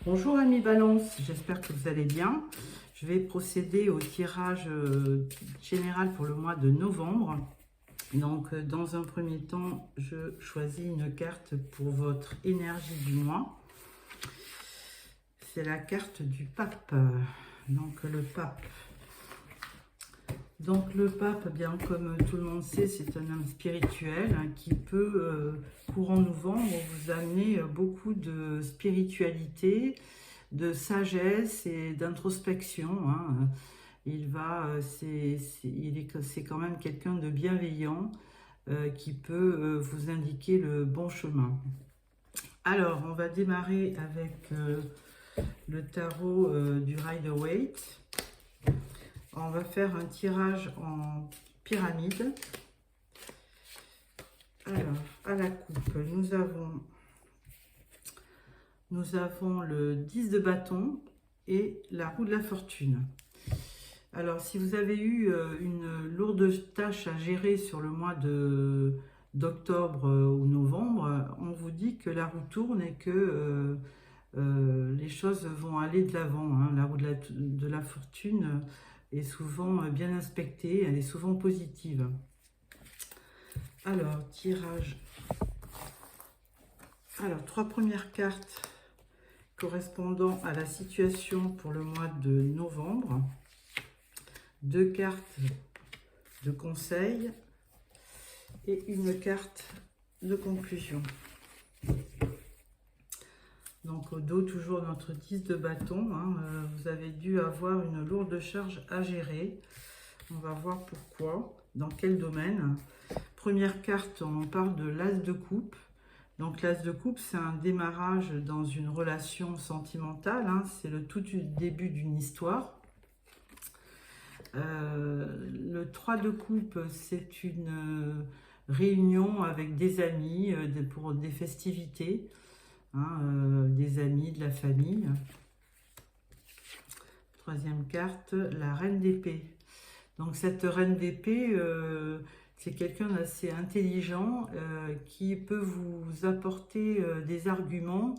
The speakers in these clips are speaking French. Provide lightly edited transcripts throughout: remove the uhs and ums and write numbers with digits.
Bonjour amis Balance, j'espère que vous allez bien. Je vais procéder au tirage général pour le mois de novembre. Donc dans un premier temps, je choisis une carte pour votre énergie du mois. C'est la carte du pape. Donc le pape. Donc le pape, bien comme tout le monde sait, c'est un homme spirituel qui peut, courant novembre, vous amener beaucoup de spiritualité, de sagesse et d'introspection. C'est quand même quelqu'un de bienveillant qui peut vous indiquer le bon chemin. Alors, on va démarrer avec le tarot du Rider-Waite. On va faire un tirage en pyramide. Alors, à la coupe, nous avons le 10 de bâton et la roue de la fortune. Alors, si vous avez eu une lourde tâche à gérer sur le mois d'octobre ou novembre, on vous dit que la roue tourne et que les choses vont aller de l'avant. La roue de la fortune est souvent bien inspectée, elle est souvent positive. Alors, tirage. Alors, 3 premières cartes correspondant à la situation pour le mois de novembre. 2 cartes de conseil et une carte de conclusion. Donc au dos, toujours notre 10 de bâton. Vous avez dû avoir une lourde charge à gérer. On va voir pourquoi, dans quel domaine. Première carte, on parle de l'as de coupe. Donc l'as de coupe, c'est un démarrage dans une relation sentimentale. C'est le tout début d'une histoire. Le 3 de coupe, c'est une réunion avec des amis pour des festivités, des amis, de la famille. Troisième carte, la reine d'épée. Donc cette reine d'épée, c'est quelqu'un d'assez intelligent qui peut vous apporter des arguments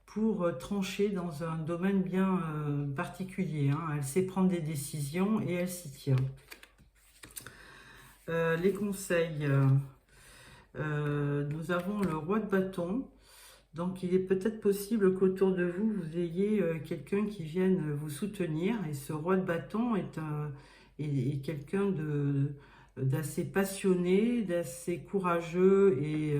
pour trancher dans un domaine bien particulier. Elle sait prendre des décisions et elle s'y tient. Les conseils. Nous avons le roi de bâton. Donc il est peut-être possible qu'autour de vous, vous ayez quelqu'un qui vienne vous soutenir. Et ce roi de bâton est quelqu'un d'assez passionné, d'assez courageux et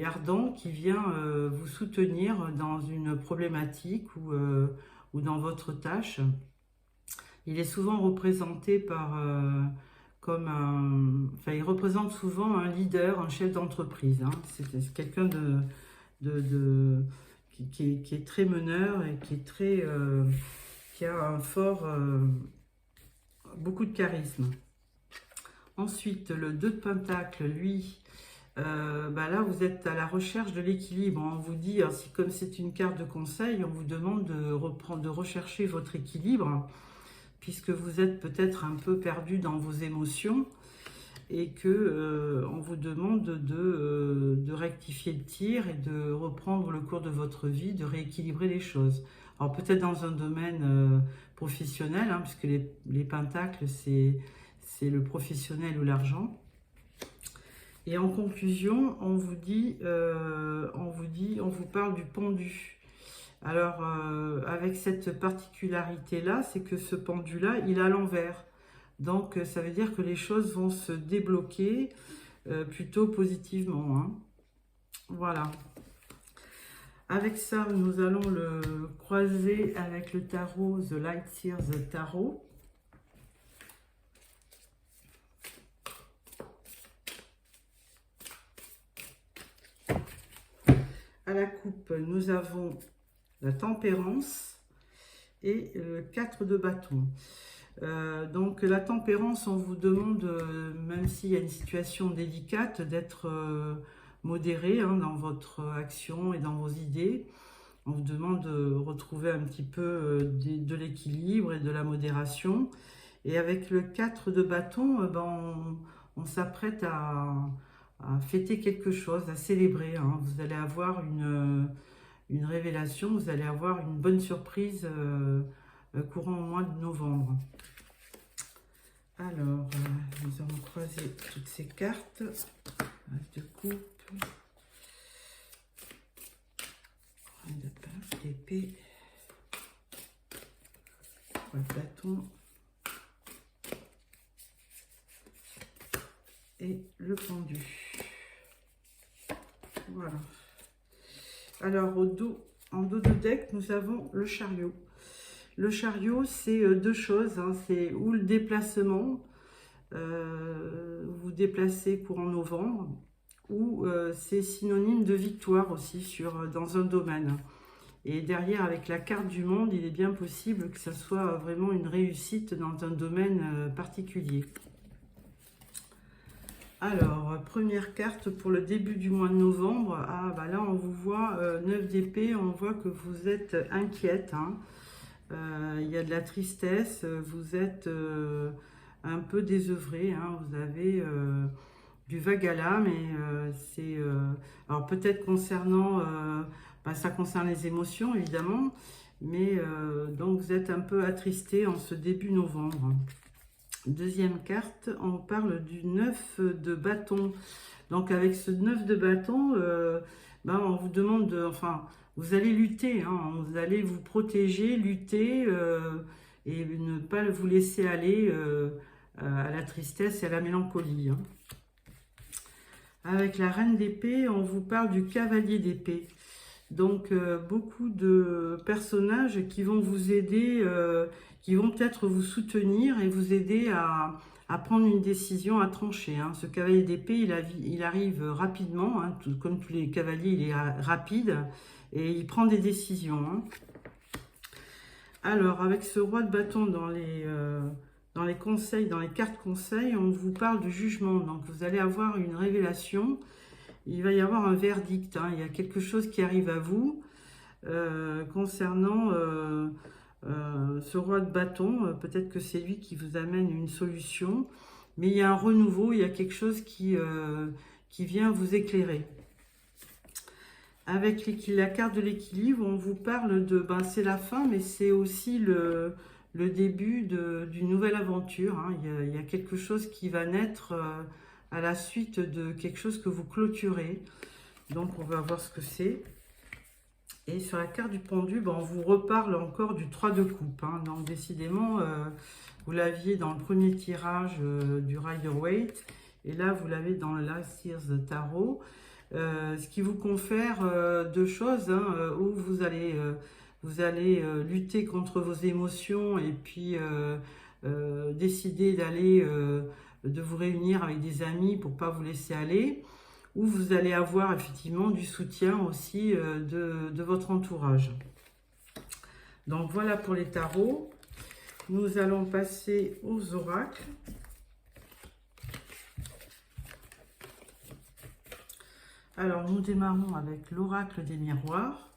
ardent qui vient vous soutenir dans une problématique ou dans votre tâche. Il est souvent représenté il représente souvent un leader, un chef d'entreprise. C'est quelqu'un qui est très meneur et qui a beaucoup de charisme. Ensuite, le 2 de pentacle, lui, là vous êtes à la recherche de l'équilibre. On vous dit, comme c'est une carte de conseil, on vous demande de rechercher votre équilibre, puisque vous êtes peut-être un peu perdu dans vos émotions et que on vous demande de rectifier le tir et de reprendre le cours de votre vie, de rééquilibrer les choses. Alors peut-être dans un domaine professionnel, puisque les pentacles, c'est le professionnel ou l'argent. Et en conclusion, on vous parle du pendu. Alors, avec cette particularité-là, c'est que ce pendu-là, il est à l'envers. Donc, ça veut dire que les choses vont se débloquer plutôt positivement. Voilà. Avec ça, nous allons le croiser avec le tarot The Light Seers Tarot. À la coupe, nous avons la tempérance et le 4 de bâton. Donc la tempérance, on vous demande, même s'il y a une situation délicate, d'être modéré dans votre action et dans vos idées. On vous demande de retrouver un petit peu de l'équilibre et de la modération. Et avec le 4 de bâton, on s'apprête à fêter quelque chose, à célébrer. Vous allez avoir une révélation, vous allez avoir une bonne surprise courant au mois de novembre. Alors, nous allons croiser toutes ces cartes. As de coupe, reine de pince, l'épée, roi de bâton et le pendu. Voilà. Alors, en dos de deck, nous avons le chariot. Le chariot, c'est deux choses, hein, c'est ou le déplacement, vous déplacez courant novembre, ou c'est synonyme de victoire aussi dans un domaine. Et derrière, avec la carte du monde, il est bien possible que ça soit vraiment une réussite dans un domaine particulier. Alors, première carte pour le début du mois de novembre. Ah, bah là, on vous voit 9 d'épée, on voit que vous êtes inquiète, hein. Il y a de la tristesse, vous êtes un peu désœuvré, hein, vous avez du vague à l'âme, et c'est... alors peut-être concernant... ça concerne les émotions, évidemment, mais donc vous êtes un peu attristé en ce début novembre. Deuxième carte, on parle du 9 de bâton. Donc avec ce 9 de bâton, on vous demande de... Enfin, vous allez lutter, hein, vous allez vous protéger, lutter et ne pas vous laisser aller à la tristesse et à la mélancolie, hein. Avec la reine d'épée, on vous parle du cavalier d'épée. Donc, beaucoup de personnages qui vont vous aider, qui vont peut-être vous soutenir et vous aider à prendre une décision, à trancher, hein. Ce cavalier d'épée, il arrive rapidement, hein, comme tous les cavaliers, il est rapide et il prend des décisions, hein. Alors, avec ce roi de bâton dans les conseils, dans les cartes conseils, on vous parle du jugement. Donc, vous allez avoir une révélation. Il va y avoir un verdict, hein. Il y a quelque chose qui arrive à vous concernant ce roi de bâton. Peut-être que c'est lui qui vous amène une solution. Mais il y a un renouveau, il y a quelque chose qui vient vous éclairer. Avec la carte de l'équilibre, on vous parle de... c'est la fin, mais c'est aussi le début d'une nouvelle aventure, hein. Il y a quelque chose qui va naître à la suite de quelque chose que vous clôturez. Donc, on va voir ce que c'est. Et sur la carte du pendu, on vous reparle encore du 3 de coupe, hein. Donc, décidément, vous l'aviez dans le premier tirage du Rider-Waite. Et là, vous l'avez dans le Last Year's Tarot. Ce qui vous confère deux choses, hein, où vous allez lutter contre vos émotions et puis décider de vous réunir avec des amis pour ne pas vous laisser aller, ou vous allez avoir effectivement du soutien aussi de votre entourage. Donc voilà pour les tarots. Nous allons passer aux oracles. Alors, nous démarrons avec l'oracle des miroirs.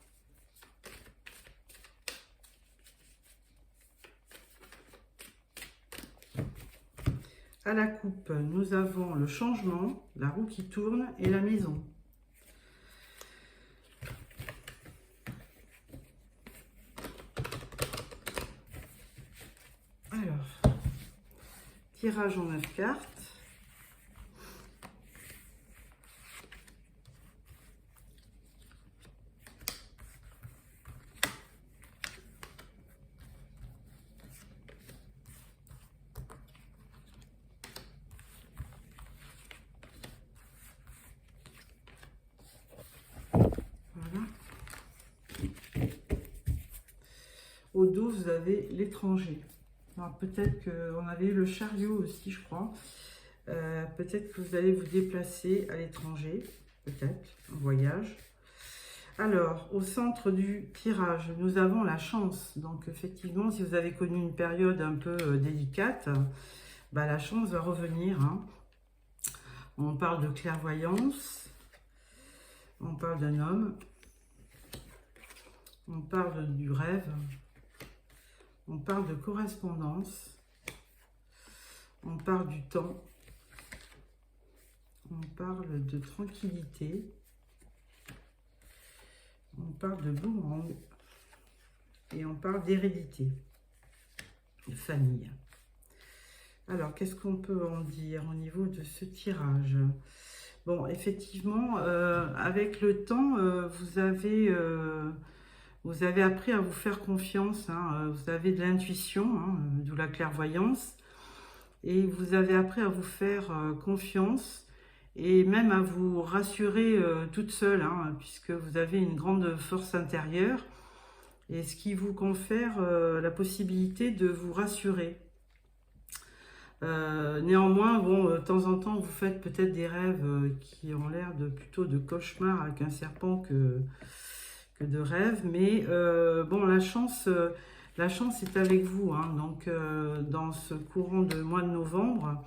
À la coupe, nous avons le changement, la roue qui tourne et la maison. Alors, tirage en 9 cartes. Au dos, vous avez l'étranger. Alors peut-être qu'on avait eu le chariot aussi, je crois. Peut-être que vous allez vous déplacer à l'étranger, peut-être, en voyage. Alors, au centre du tirage, nous avons la chance. Donc effectivement, si vous avez connu une période un peu délicate, la chance va revenir, hein. On parle de clairvoyance, on parle d'un homme, on parle du rêve. On parle de correspondance, on parle du temps, on parle de tranquillité, On parle de boomerang. Et on parle d'hérédité, de famille. Alors, qu'est-ce qu'on peut en dire au niveau de ce tirage? Bon, effectivement, avec le temps, vous avez appris à vous faire confiance. Hein, vous avez de l'intuition, hein, d'où la clairvoyance. Et vous avez appris à vous faire confiance et même à vous rassurer toute seule, hein, puisque vous avez une grande force intérieure. Et ce qui vous confère la possibilité de vous rassurer. Néanmoins, bon, de temps en temps, vous faites peut-être des rêves qui ont l'air plutôt de cauchemar avec un serpent que de rêve. Mais bon, la chance est avec vous, hein, donc dans ce courant de mois de novembre.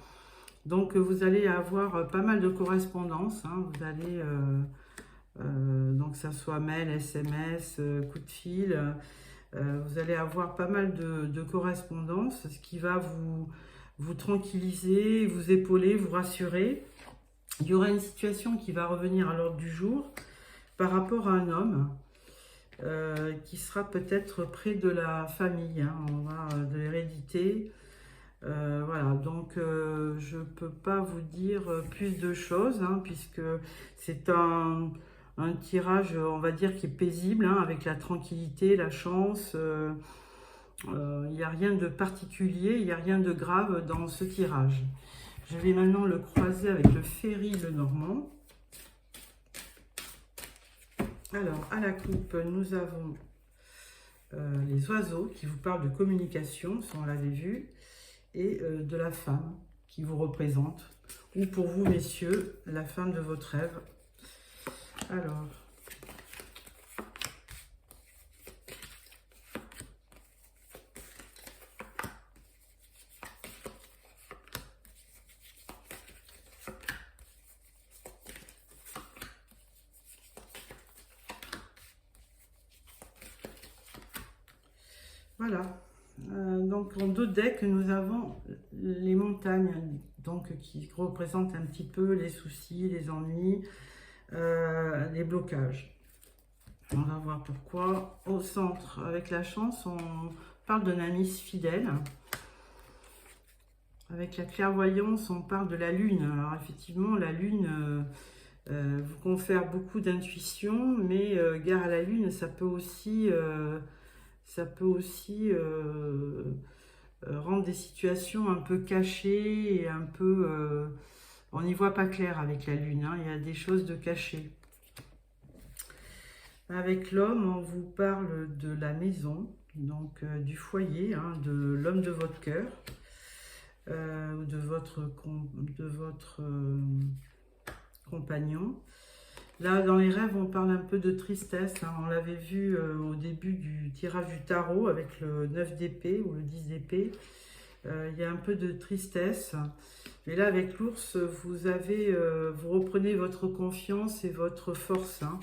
Donc vous allez avoir pas mal de correspondances. Hein, vous allez, donc ça soit mail, SMS, coup de fil. Vous allez avoir pas mal de correspondances, ce qui va vous tranquilliser, vous épauler, vous rassurer. Il y aura une situation qui va revenir à l'ordre du jour par rapport à un homme qui sera peut-être près de la famille, hein, de l'hérédité. Voilà, donc je ne peux pas vous dire plus de choses, hein, puisque c'est un tirage, on va dire, qui est paisible, hein, avec la tranquillité, la chance. Il n'y a rien de particulier, il n'y a rien de grave dans ce tirage. Je vais maintenant le croiser avec le Ferry Lenormand. Alors, à la coupe, nous avons les oiseaux qui vous parlent de communication, ça on l'avait vu, et de la femme qui vous représente, ou pour vous, messieurs, la femme de votre rêve. Alors, voilà. Donc en deux decks, nous avons les montagnes, donc qui représentent un petit peu les soucis, les ennuis, les blocages. On va voir pourquoi. Au centre, avec la chance, on parle d'un ami fidèle. Avec la clairvoyance, on parle de la lune. Alors effectivement, la lune vous confère beaucoup d'intuition, mais gare à la lune, ça peut aussi rendre des situations un peu cachées et un peu... on n'y voit pas clair avec la lune, hein, il y a des choses de cachées. Avec l'homme, on vous parle de la maison, donc du foyer, hein, de l'homme de votre cœur, de votre compagnon. Là, dans les rêves, on parle un peu de tristesse. Hein. On l'avait vu au début du tirage du tarot avec le 9 d'épée ou le 10 d'épée. Il y a un peu de tristesse. Mais là, avec l'ours, vous reprenez votre confiance et votre force. Hein.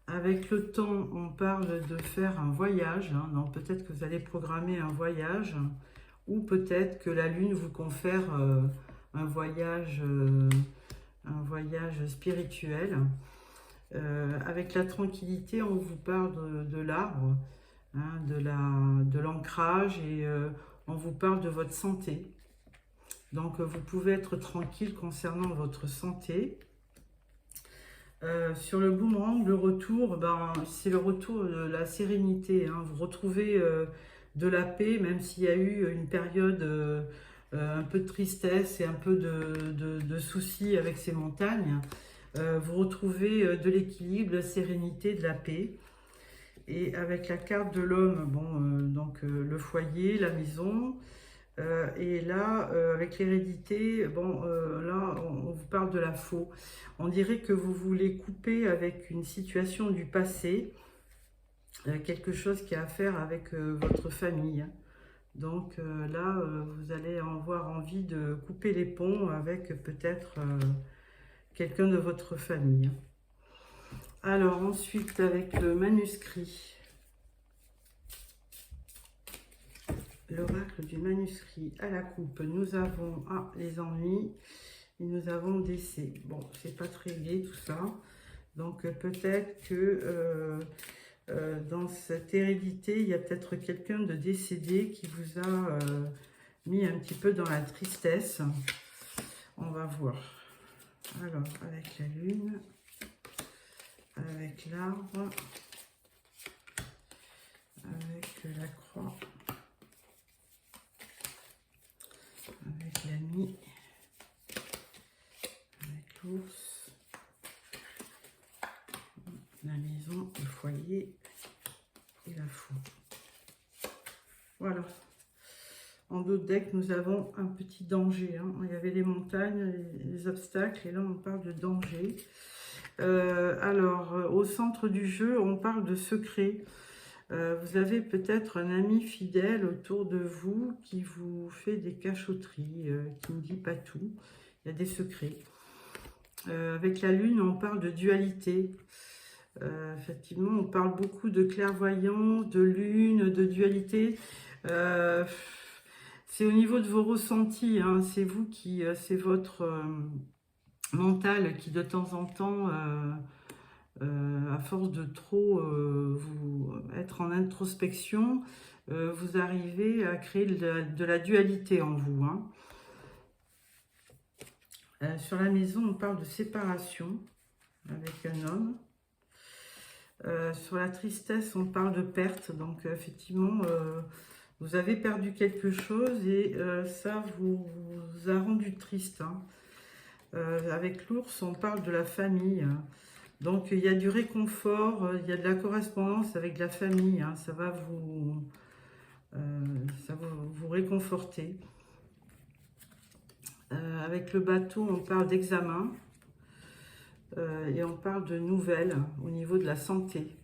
Avec le temps, on parle de faire un voyage. Hein. Donc peut-être que vous allez programmer un voyage. Ou peut-être que la lune vous confère un voyage spirituel. Avec la tranquillité, on vous parle de l'arbre, hein, de l'ancrage, et on vous parle de votre santé. Donc vous pouvez être tranquille concernant votre santé. Sur le boomerang, le retour, c'est le retour de la sérénité. Hein. Vous retrouvez de la paix, même s'il y a eu une période un peu de tristesse et un peu de soucis avec ces montagnes. Vous retrouvez de l'équilibre, de la sérénité, de la paix. Et avec la carte de l'homme, donc le foyer, la maison. Et là, avec l'hérédité, là, on vous parle de la faux. On dirait que vous voulez couper avec une situation du passé, quelque chose qui a à faire avec votre famille. Donc là, vous allez avoir envie de couper les ponts avec peut-être quelqu'un de votre famille. Alors ensuite, avec le manuscrit. L'oracle du manuscrit à la coupe, nous avons les ennuis et nous avons décès. Bon, c'est pas très gai tout ça. Donc peut-être que dans cette hérédité, il y a peut-être quelqu'un de décédé qui vous a mis un petit peu dans la tristesse. On va voir. Alors, avec la lune, avec l'arbre, avec la croix, avec l'ami, avec l'ours, la maison, le foyer et la foudre. Voilà. En d'autres decks, nous avons un petit danger. Hein. Il y avait les montagnes, les obstacles, et là on parle de danger. Alors, au centre du jeu, on parle de secret. Vous avez peut-être un ami fidèle autour de vous qui vous fait des cachotteries, qui ne dit pas tout. Il y a des secrets. Avec la lune, on parle de dualité. Effectivement, on parle beaucoup de clairvoyance, de lune, de dualité. C'est au niveau de vos ressentis, hein. C'est vous qui, c'est votre mental qui de temps en temps, à force de trop vous être en introspection, vous arrivez à créer de la dualité en vous. Hein. Sur la maison, on parle de séparation avec un homme. Sur la tristesse, on parle de perte. Donc effectivement, vous avez perdu quelque chose et ça vous a rendu triste. Hein. Avec l'ours, on parle de la famille. Hein. Donc il y a du réconfort, il y a de la correspondance avec la famille. Hein. Ça va vous réconforter. Avec le bateau, on parle d'examen. Et on parle de nouvelles au niveau de la santé.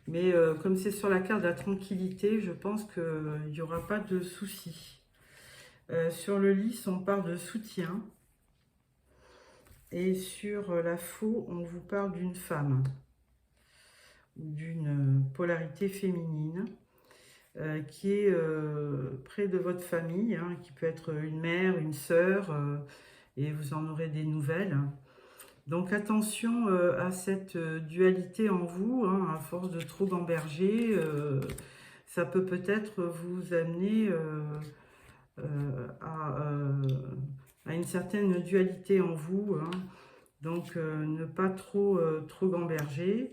Mais comme c'est sur la carte de la tranquillité, je pense qu'il n'y aura pas de soucis. Sur le lys, on parle de soutien. Et sur la faux, on vous parle d'une femme ou d'une polarité féminine qui est près de votre famille, hein, qui peut être une mère, une sœur, et vous en aurez des nouvelles. Donc attention à cette dualité en vous, hein, à force de trop gamberger, ça peut peut-être vous amener à une certaine dualité en vous. Hein. Donc ne pas trop gamberger.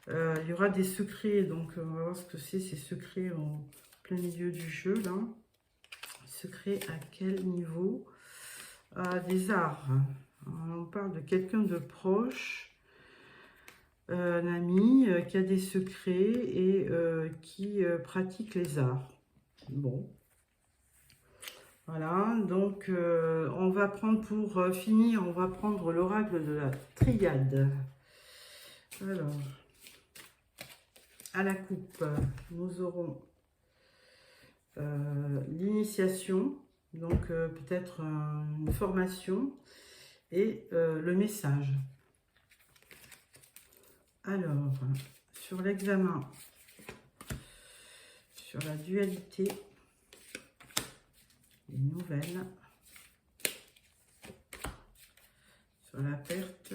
Il y aura des secrets, donc on va voir ce que c'est ces secrets en plein milieu du jeu. Là. Secrets à quel niveau? Des arts. On parle de quelqu'un de proche, un ami qui a des secrets et qui pratique les arts. Bon. Voilà, donc on va prendre pour finir, on va prendre l'oracle de la triade. Alors, à la coupe, nous aurons l'initiation, donc peut-être une formation, et le message. Alors, sur l'examen, sur la dualité, les nouvelles, sur la perte,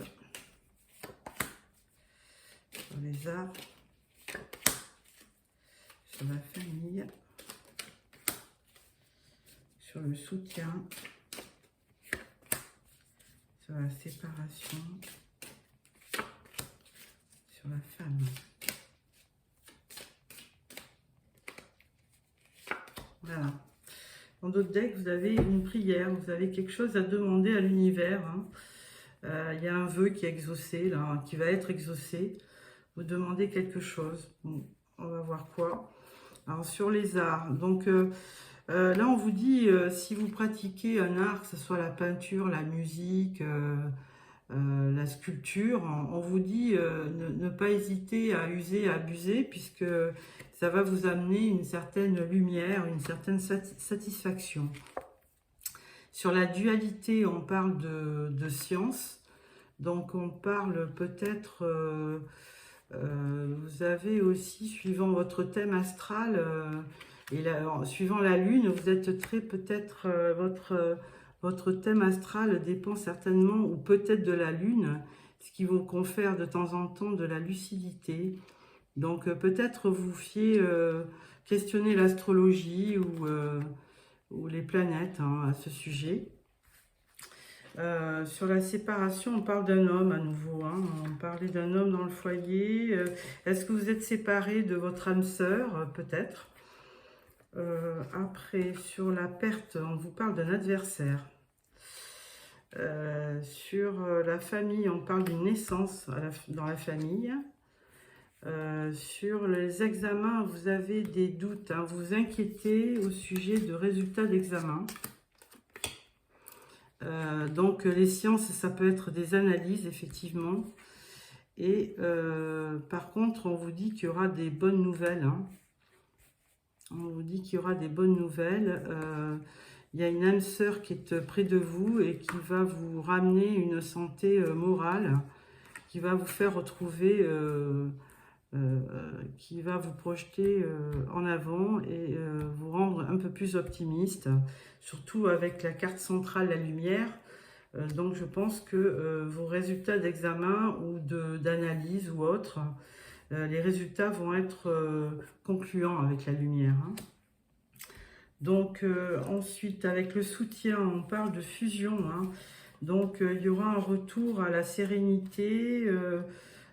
sur les arts, sur la famille, sur le soutien, sur la séparation, sur la femme. Voilà. Dans d'autres decks, vous avez une prière, vous avez quelque chose à demander à l'univers. Hein. Il y a un vœu qui est exaucé, là, qui va être exaucé. Vous demandez quelque chose. Bon, on va voir quoi. Alors, sur les arts, donc là, on vous dit, si vous pratiquez un art, que ce soit la peinture, la musique, la sculpture, on vous dit ne pas hésiter à user, à abuser, puisque ça va vous amener une certaine lumière, une certaine satisfaction. Sur la dualité, on parle de science, donc on parle peut-être, vous avez aussi, suivant votre thème astral, suivant la lune, vous êtes très peut-être, votre thème astral dépend certainement, ou peut-être de la lune, ce qui vous confère de temps en temps de la lucidité. Donc peut-être vous fiez questionner l'astrologie ou les planètes hein, à ce sujet. Sur la séparation, on parle d'un homme à nouveau. Hein. On parlait d'un homme dans le foyer. Est-ce que vous êtes séparé de votre âme sœur? Peut-être. Après, sur la perte, on vous parle d'un adversaire. Sur la famille, on parle d'une naissance dans la famille. Sur les examens, vous avez des doutes, hein, vous vous inquiétez au sujet de résultats d'examen. Donc les sciences, ça peut être des analyses, effectivement. Et par contre, on vous dit qu'il y aura des bonnes nouvelles. Hein. On vous dit qu'il y aura des bonnes nouvelles. Il y a une âme sœur qui est près de vous et qui va vous ramener une santé morale, qui va vous faire retrouver... qui va vous projeter en avant et vous rendre un peu plus optimiste, surtout avec la carte centrale, la lumière. Donc je pense que vos résultats d'examen ou d'analyse ou autre, les résultats vont être concluants avec la lumière. Hein. Donc ensuite, avec le soutien, on parle de fusion. Hein. Donc il y aura un retour à la sérénité,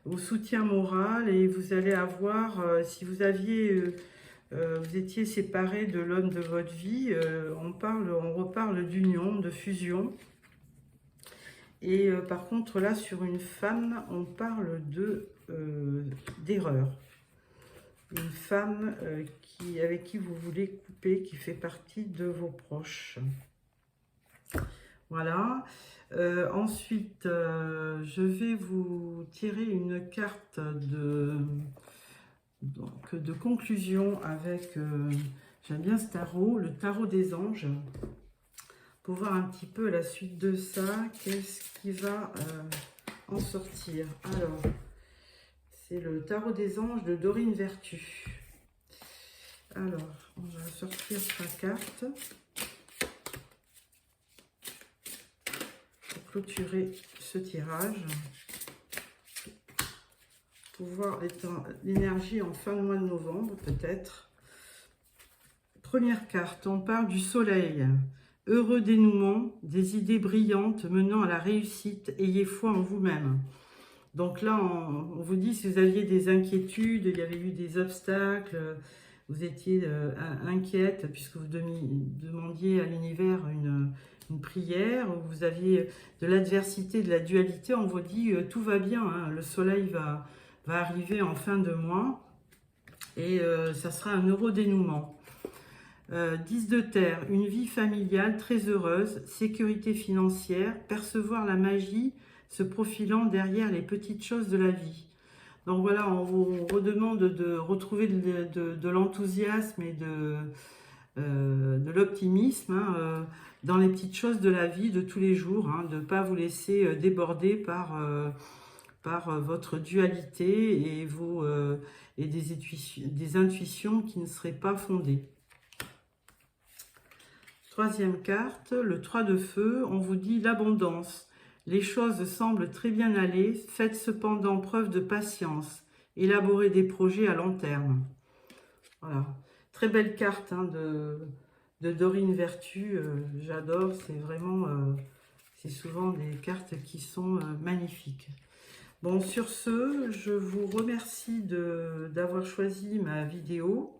au soutien moral, et vous allez avoir, si vous étiez séparé de l'homme de votre vie, on reparle d'union, de fusion. Et par contre là sur une femme, on parle d'erreur. Une femme avec qui vous voulez couper, qui fait partie de vos proches. Voilà. Ensuite, je vais vous tirer une carte de conclusion avec, j'aime bien ce tarot, le tarot des anges, pour voir un petit peu la suite de ça, qu'est-ce qui va en sortir. Alors, c'est le tarot des anges de Dorine Vertu. Alors, on va sortir sa carte. Clôturer ce tirage pour voir l'énergie en fin de mois de novembre peut-être. Première carte, on parle du soleil, heureux dénouement, des idées brillantes menant à la réussite, ayez foi en vous-même. Donc là on vous dit, si vous aviez des inquiétudes, il y avait eu des obstacles, vous étiez inquiète puisque vous demandiez à l'univers une prière, où vous aviez de l'adversité, de la dualité, on vous dit tout va bien, hein, le soleil va arriver en fin de mois et ça sera un heureux dénouement. 10 de terre, une vie familiale très heureuse, sécurité financière, percevoir la magie se profilant derrière les petites choses de la vie. Donc voilà, on vous redemande de retrouver de l'enthousiasme et de l'optimisme hein, dans les petites choses de la vie de tous les jours, hein, de ne pas vous laisser déborder par votre dualité et des intuitions qui ne seraient pas fondées. Troisième carte, le 3 de feu, on vous dit l'abondance. Les choses semblent très bien aller, faites cependant preuve de patience, élaborez des projets à long terme. Voilà. Très belle carte hein, de Dorine Vertu, j'adore, c'est vraiment, c'est souvent des cartes qui sont magnifiques. Bon, sur ce, je vous remercie d'avoir choisi ma vidéo.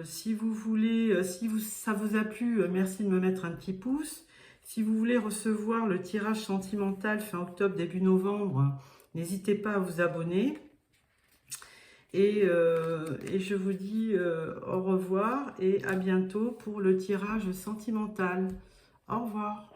Si vous voulez, ça vous a plu, merci de me mettre un petit pouce. Si vous voulez recevoir le tirage sentimental fin octobre, début novembre, n'hésitez pas à vous abonner. Et je vous dis au revoir et à bientôt pour le tirage sentimental. Au revoir.